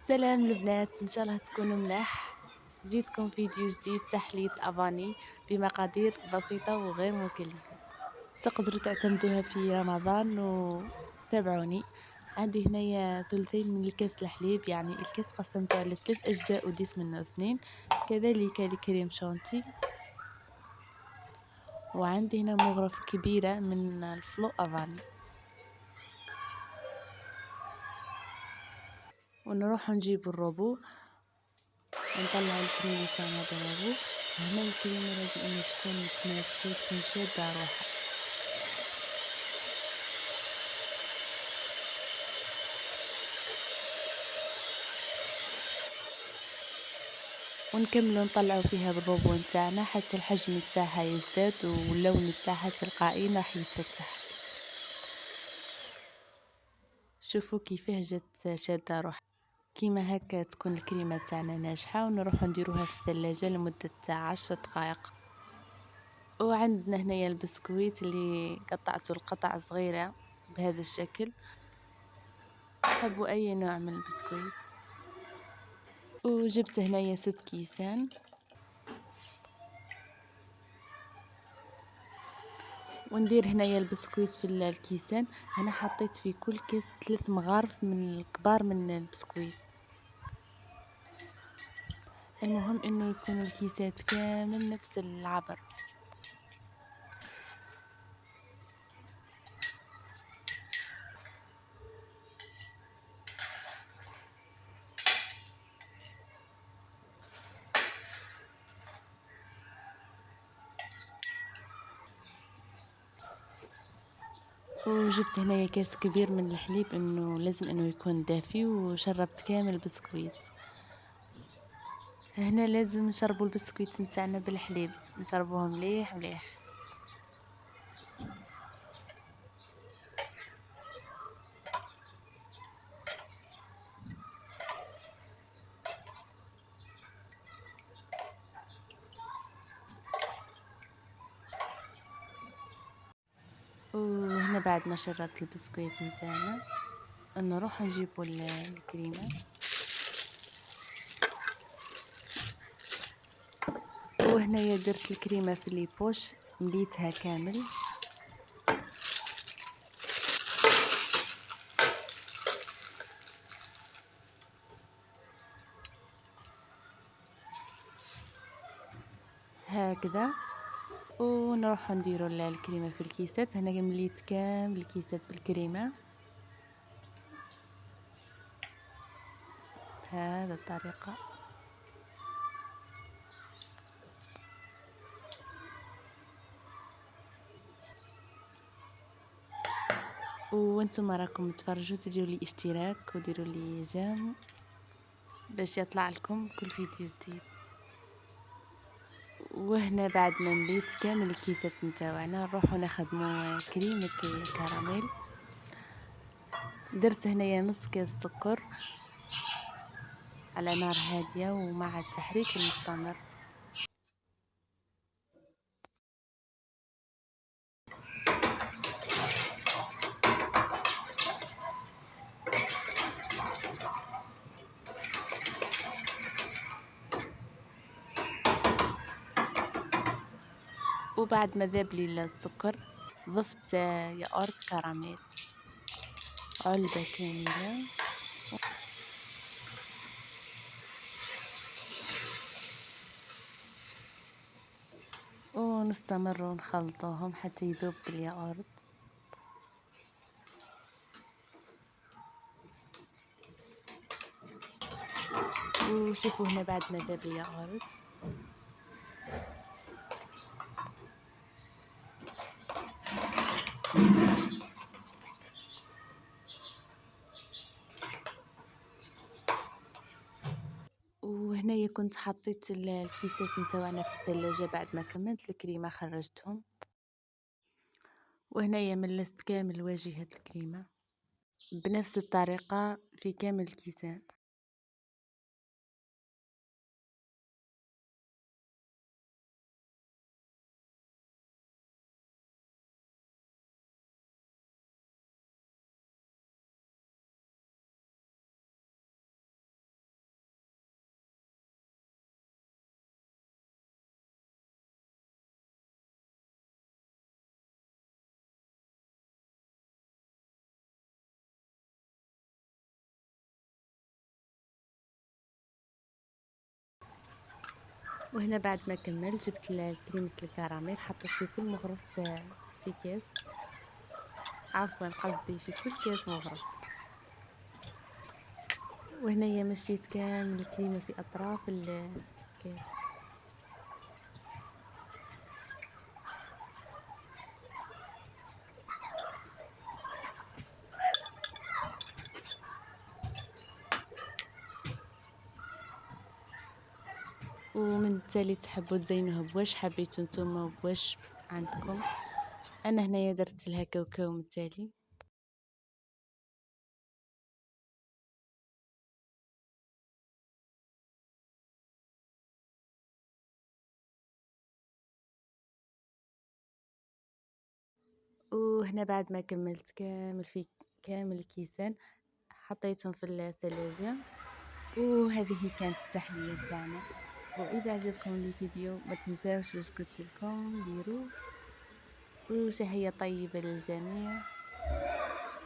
سلام البنات، إن شاء الله تكونوا ملاح. جيتكم فيديو جديد تحلية أفاني بمقادير بسيطة وغير مكلفة، تقدروا تعتمدوها في رمضان وتابعوني. عندي هنايا ثلثين من الكاس الحليب، يعني الكاس قسمته على 3 أجزاء وديت منه 2. كذلك الكريم شانتي، وعندي هنا مغرفة كبيرة من الفلو أفاني. ونروح نجيب الروبو ونطلع الكريمة تاعنا بالروبو. هنا الكريمة لازم انها تكون متماسكة وتكون شادة روحها، ونكملو نطلعو فيها بالروبو نتاعنا حتى الحجم نتاعها يزداد واللون نتاعها تلقائيا راح يتفتح. شوفوا كيفاه جات شادة روحها. كيما هكا تكون الكريمة تاعنا ناجحة، ونروح نديروها في الثلاجة لمدة 10 دقائق. وعندنا هنايا البسكويت اللي قطعته لقطع صغيرة بهذا الشكل. تحبوا اي نوع من البسكويت. وجبت هنايا 6 كيسان، وندير هنايا البسكويت في الكيسان. انا حطيت في كل كيس 3 مغارف من الكبار من البسكويت. المهم انه يكون الكيسات كامل نفس العبر. وجبت هنايا كاس كبير من الحليب، انه لازم انه يكون دافي، وشربت كامل البسكويت. هنا لازم نشربوا البسكويت نتاعنا بالحليب، نشربوه مليح مليح. وهنا بعد ما شربت البسكويت نتاعنا نروح نجيبوا الكريمة. وهنايا درت الكريمة في لي بوش، مليتها كامل. هكذا. ونروح نديرو الكريمة في الكيسات. هنا مليت كامل الكيسات بالكريمة بهذا الطريقة. وانتم راكم تفرجوا، تديروا لي اشتراك وديروا لي جيم باش يطلع لكم كل فيديو جديد. وهنا بعد ما مليت كامل الكيسات نتاعنا نروحو نخدمو كريمة الكراميل. درت هنايا نص كاس سكر على نار هادية ومع التحريك المستمر. وبعد ما ذاب لي السكر ضفت ياقورت كراميل علبة كاملة. ونستمر ونخلطوهم حتى يذوب بالياقورت. وشوفوا هنا بعد ما ذاب الياقورت وهنايا كنت حطيت الكيسات نتاعنا في الثلاجة. بعد ما كملت الكريمة خرجتهم. وهنايا ملست كامل واجهة الكريمة بنفس الطريقة في كامل الكيسان. وهنا بعد ما كملت جبت كريمة الكراميل، حطيت في كل مغرف في كاس، عفوا قصدي في كل كاس مغرف. وهنايا مشيت كامل الكريمة في أطراف الكاس. ومن التالي تحبوا تزينوها بواش حبيتو نتوما وبواش عندكم. انا هنايا درت لها كاوكاو من التالي. وهنا بعد ما كملت كامل الكيسان حطيتهم في الثلاجة. وهذه كانت التحلية تاعنا. واذا عجبكم الفيديو ما تنساوش واش قلت لكم ديروا، وشهية طيبة للجميع،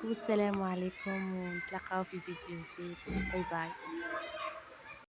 والسلام عليكم ونتلاقاو في فيديو جديد. باي باي.